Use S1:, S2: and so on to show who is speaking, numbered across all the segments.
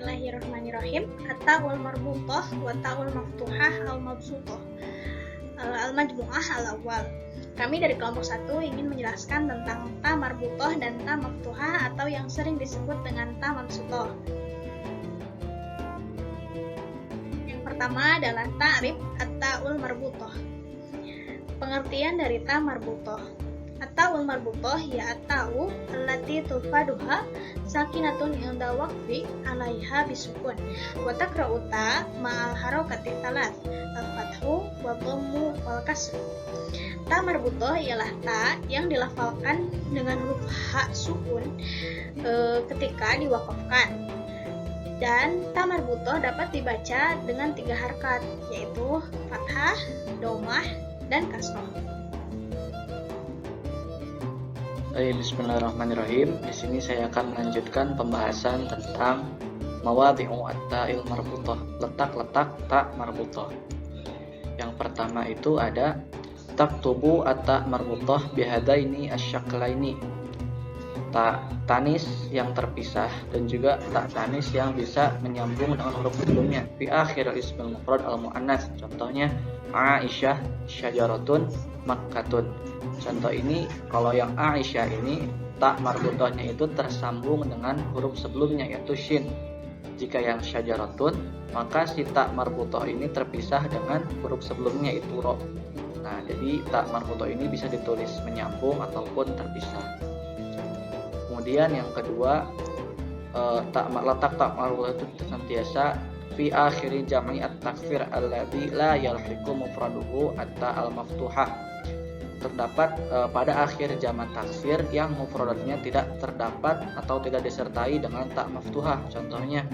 S1: Bismillahirrahmanirrahim. At-ta'ul marbutoh wa ta'ul maftuhah al-mabsutoh al-majmu'ah al-awwal. Kami dari kelompok 1 ingin menjelaskan tentang ta marbutoh dan ta maftuhah atau yang sering disebut dengan ta mabsutoh. Yang pertama adalah ta'rif at-ta'ul marbutoh. Pengertian dari ta marbutoh. At-ta'ul marbutoh ya at-ta'u allati tufaduha sakinatun inda waqfi 'alaiha bisukun wa taqra'u ta ma'al harakati thalath al-fathu wa dhammu wal kasr. Ta marbutoh ialah ta yang dilafalkan dengan huruf ha sukun ketika diwakafkan. Dan ta marbutoh dapat dibaca dengan 3 harkat, yaitu fathah, dhammah, dan kasroh.
S2: Bismillahirrahmanirrahim. Di sini saya akan melanjutkan pembahasan tentang mawadhi'u at-ta'il marbuthah, letak-letak ta marbuthah. Yang pertama itu ada taktubu at-ta marbuthah bihadaini asyaklaini. Ta tanis yang terpisah dan juga ta tanis yang bisa menyambung dengan huruf sebelumnya. Fi akhir ismul mufrad al-muannas. Contohnya Aisyah syajaratun makkatun. Contoh ini, kalau yang Aisyah ini ta marbuthahnya itu tersambung dengan huruf sebelumnya yaitu shin. Jika yang syajaratun, maka si ta marbuthah ini terpisah dengan huruf sebelumnya yaitu ro. Nah, jadi ta marbuthah ini bisa ditulis menyambung ataupun terpisah. Kemudian yang kedua, letak ta marbuthah itu senantiasa fi akhiri jam'i at-takfir alladhi la yalhiqu mufraduhu at-ta al-maftuhah. Terdapat pada akhir jamak taksir yang mufradatnya tidak terdapat atau tidak disertai dengan ta maftuhah. Contohnya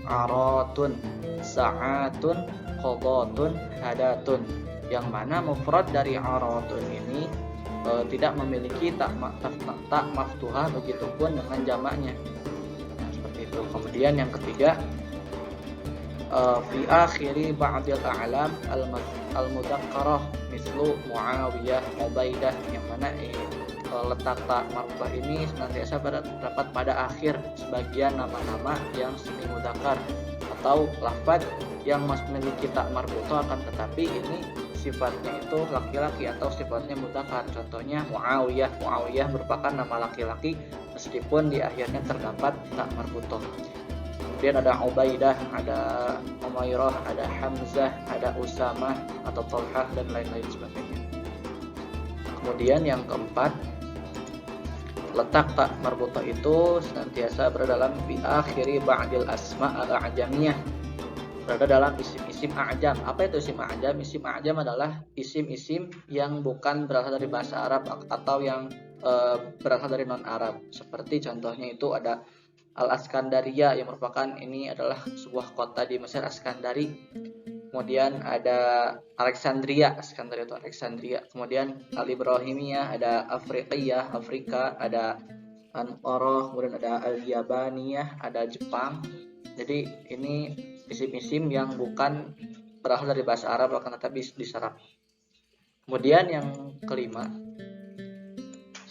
S2: aratun, sa'atun, qadatun, hadatun. Yang mana mufrad dari aratun ini tidak memiliki ta maftuhah, begitupun dengan jamaknya. Nah, seperti itu. Kemudian yang ketiga, fi akhiri ba'dil a'lam al-mudzakkharah mislu Muawiyah, Ubaidah, yang mana letak ta marbuthah ini senantiasa terdapat pada akhir sebagian nama-nama yang semi mudzakkar atau lafaz yang memiliki ta marbuthah akan tetapi ini sifatnya itu laki-laki atau sifatnya mudzakkar. Contohnya Muawiyah merupakan nama laki-laki meskipun di akhirnya terdapat ta marbuthah. Kemudian ada Ubaidah, ada Umairah, ada Hamzah, ada Usamah atau Thalhah dan lain-lain sebagainya. Kemudian yang keempat, letak ta marbuthah itu senantiasa berada dalam fi akhiri ba'dil asma al-a'jamiyah, berada dalam isim-isim a'jam. Apa itu isim a'jam? Isim a'jam adalah isim-isim yang bukan berasal dari bahasa Arab atau yang berasal dari non-Arab. Seperti contohnya itu ada Al-Askandaria yang merupakan ini adalah sebuah kota di Mesir, Askandari. Kemudian ada Alexandria, Askandria itu Alexandria. Kemudian Al-Ibrahimiyah, ada Afriqiyah, Afrika, ada Anqarah, kemudian ada Al-Yabaniyah, ada Jepang. Jadi ini isim-isim yang bukan berasal dari bahasa Arab akan tetapi diserap. Kemudian yang kelima,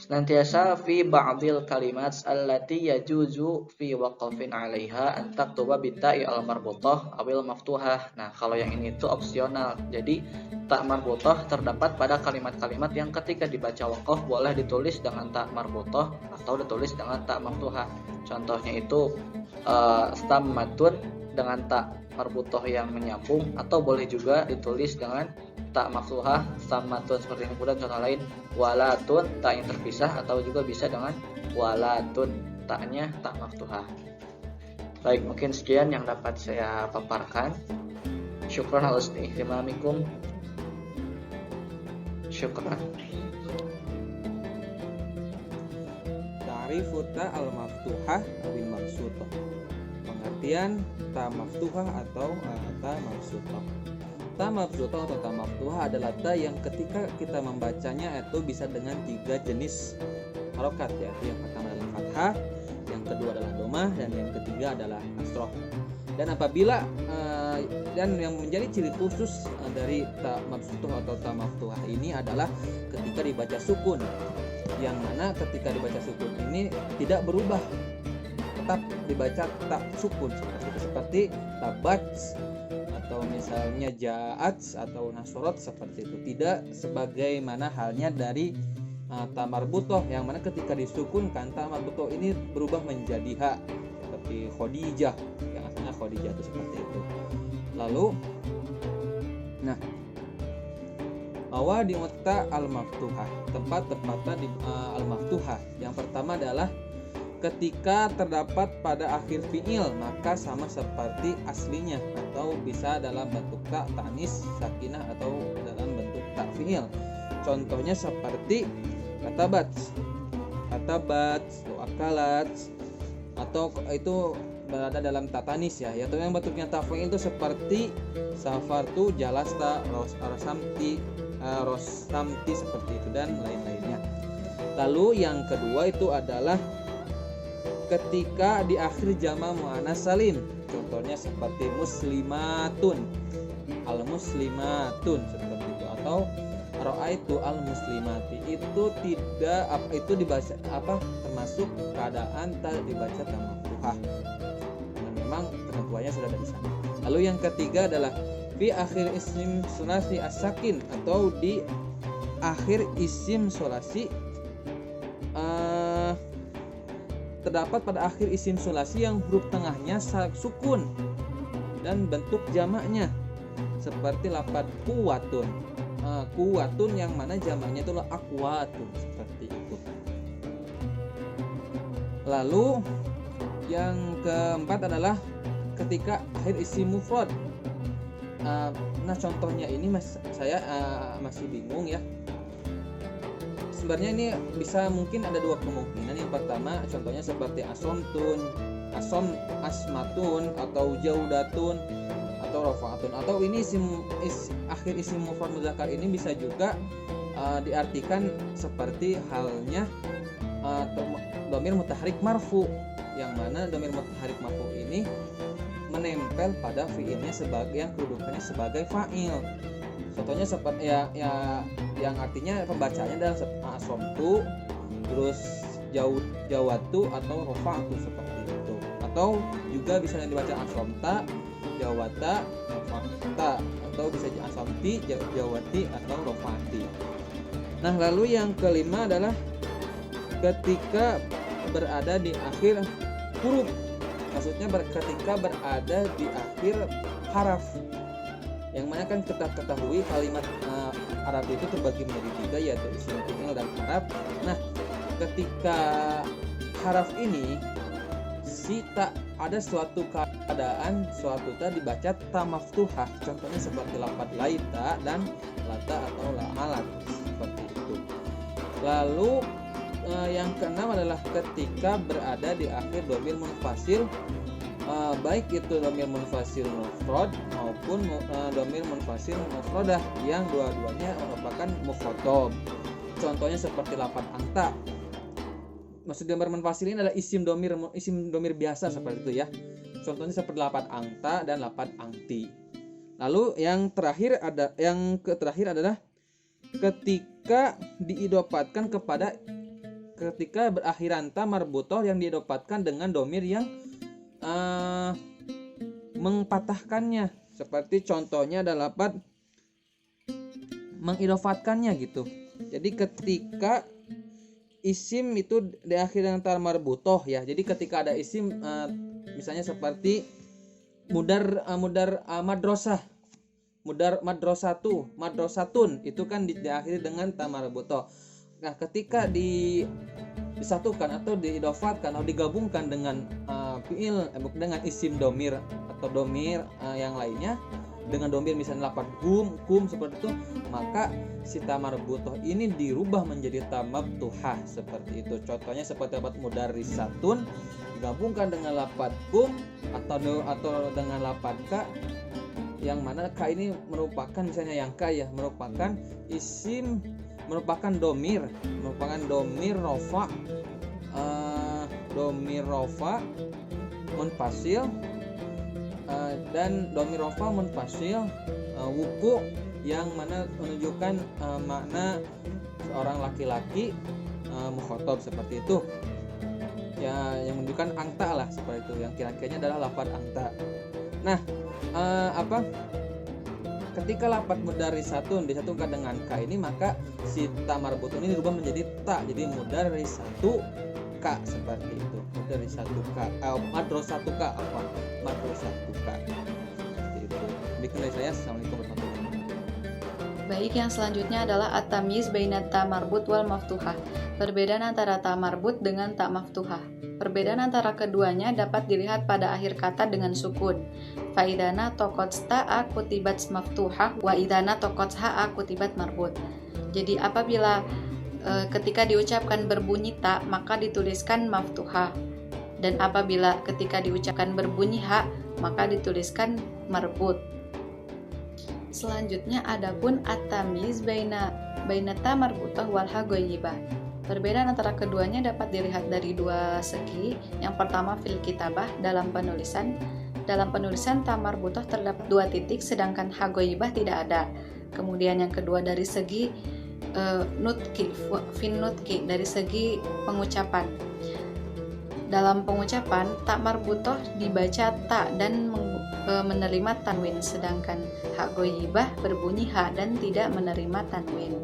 S2: senantiasa fi ba'dil kalimat allati yajuzu fi waqafin 'alaiha an taktuba bitta'i al-marbuthah awil maftuhah. Nah, kalau yang ini itu opsional. Jadi ta marbuthah terdapat pada kalimat-kalimat yang ketika dibaca waqaf boleh ditulis dengan ta marbuthah atau ditulis dengan ta maftuhah. Contohnya itu stammatun dengan ta marbuthah yang menyambung atau boleh juga ditulis dengan ta maftuhah stammatun seperti ini. Kemudian contoh lain walatun, ta yang terpisah atau juga bisa dengan walatun, ta-nya ta maftuhah. Baik, mungkin sekian yang dapat saya paparkan. Syukran ala ihtimamikum. Syukran.
S3: Ta'rifu ta al-maftuhah bil mabsuthah. Pengertian ta maftuhah atau ta mabsuthah. Ta mabsuthah atau ta maftuhah adalah ta yang ketika kita membacanya itu bisa dengan 3 jenis harokat, yaitu yang pertama adalah fathah, yang kedua adalah dhammah, dan yang ketiga adalah kasroh. Dan apabila dan yang menjadi ciri khusus dari ta mabsuthah atau ta maftuhah ini adalah ketika dibaca sukun, yang mana ketika dibaca sukun ini tidak berubah tetap dibaca tak sukun seperti tabats atau misalnya ja'ats atau nasrot seperti itu. Tidak sebagaimana halnya dari ta marbutoh yang mana ketika disukunkan ta marbutoh ini berubah menjadi ha seperti Khadijah yang asalnya Khadijah itu seperti itu. Lalu mawadi'u ta al-maftuhah, tempat-tempatnya di al-maftuhah. Yang pertama adalah ketika terdapat pada akhir fi'il maka sama seperti aslinya atau bisa dalam bentuk ta ta'nis sakinah atau dalam bentuk ta fi'il. Contohnya seperti katabats atau akalats, atau itu berada dalam tatanis ya. Atau yang bentuknya ta fi'il itu seperti safartu, jalasta, rosamti seperti itu dan lain-lainnya. Lalu yang kedua itu adalah ketika di akhir jama' muannats salim. Contohnya seperti muslimatun, al-muslimatun seperti itu, atau ra'aitu al-muslimati. Itu tidak itu dibaca termasuk keadaan tak dibaca ta maftuhah. Nah, memang ketentuannya sudah ada di sana. Lalu yang ketiga adalah fi akhir isim sulasi as-sakin, atau di akhir isim sulasi terdapat pada akhir isim sulasi yang huruf tengahnya sukun dan bentuk jamaknya seperti lafaz kuwatun. Kuwatun yang mana jamaknya itulah akwatun seperti itu. Lalu yang keempat adalah ketika akhir isim mufrad. Nah contohnya ini saya masih bingung ya. Sebenarnya ini bisa mungkin ada dua kemungkinan. Yang pertama contohnya seperti asmatun atau jaudatun atau rofaatun, atau ini akhir isim mufrad mudzakkar ini bisa juga diartikan seperti halnya dhamir mutaharrik marfu, yang mana dhamir mutaharrik marfu ini menempel pada fiilnya sebagai yang kedudukannya sebagai fa'il. Contohnya seperti yang artinya pembacanya adalah asomtu, terus jawatu atau rofa'tu seperti itu. Atau juga bisa dibaca asomta, jawata, rofa'ta, atau bisa asomti, jawati atau rofa'ti. Nah, lalu yang kelima adalah ketika berada di akhir huruf. Maksudnya ketika berada di akhir haraf. Yang mana kan kita ketahui kalimat Arab itu terbagi menjadi tiga, yaitu isim fi'il dan haraf. Nah, ketika haraf ini tak ada suatu keadaan suatu ta dibaca ta maftuhah. Contohnya seperti lafaz laita dan lata atau la'alat seperti itu. Lalu yang keenam adalah ketika berada di akhir dhamir munfasil, baik itu dhamir munfasil mufrad maupun dhamir munfasil mufradah yang dua-duanya merupakan mukhatab. Contohnya seperti lafaz anta. Maksud dhamir munfasil ini adalah isim dhamir biasa seperti itu ya. Contohnya seperti lafaz anta dan lafaz angti. Lalu yang terakhir adalah ketika diidopatkan ketika berakhiran ta marbutoh yang diidopatkan dengan dhamir yang mengpatahkannya, seperti contohnya adalah lafaz mengidofatkannya gitu. Jadi ketika isim itu di akhir dengan ta marbutoh ya. Jadi ketika ada isim misalnya seperti madrasah, madrasatun itu kan diakhiri dengan ta marbutoh. Nah, ketika disatukan atau diidofatkan atau digabungkan dengan fiil dengan isim domir atau domir yang lainnya, dengan domir misalnya lafaz kum seperti itu, maka si ta marbutoh ini dirubah menjadi ta maftuhah seperti itu. Contohnya seperti lafaz mudarrisatun digabungkan dengan lafaz kum atau dengan lafaz ka, yang mana ka ini merupakan misalnya yang ka ya merupakan isim, merupakan domir rofa munfasil dan domir rofa munfasil wuku, yang mana menunjukkan makna seorang laki-laki mukhatab seperti itu ya, yang menunjukkan bukan angta lah seperti itu. Yang kira-kiranya adalah lafaz angta. Nah, ketika lafaz mudarisatun disatukan dengan ka ini, maka si ta marbutun ini dirubah menjadi ta. Jadi mudarisatu ka seperti itu. Mudarisatu ka, madrasatu ka, madrasatu ka. Seperti itu. Demikian dari saya. Assalamualaikum warahmatullahi wabarakatuh.
S4: Baik, yang selanjutnya adalah at-tamyiz bainat ta marbut wal maftuhah. Perbedaan antara ta marbut dengan ta maftuhah. Perbedaan antara keduanya dapat dilihat pada akhir kata dengan sukun. Faidana tokots ta'a kutibat maftuhah wa idana tokots ha'a kutibat marbut. Jadi apabila ketika diucapkan berbunyi ta, maka dituliskan maftuhah. Dan apabila ketika diucapkan berbunyi ha, maka dituliskan marbut. Selanjutnya adapun at-tamyiz baina ta marbutah wal ha ghaibah. Perbedaan antara keduanya dapat dilihat dari dua segi. Yang pertama fil kitabah, dalam penulisan. Dalam penulisan ta marbutah terdapat 2 titik sedangkan ha ghaibah tidak ada. Kemudian yang kedua dari segi nutki, fin nutki, dari segi pengucapan. Dalam pengucapan, ta marbutah dibaca ta dan menerima tanwin, sedangkan ha ghaibah berbunyi ha dan tidak menerima tanwin.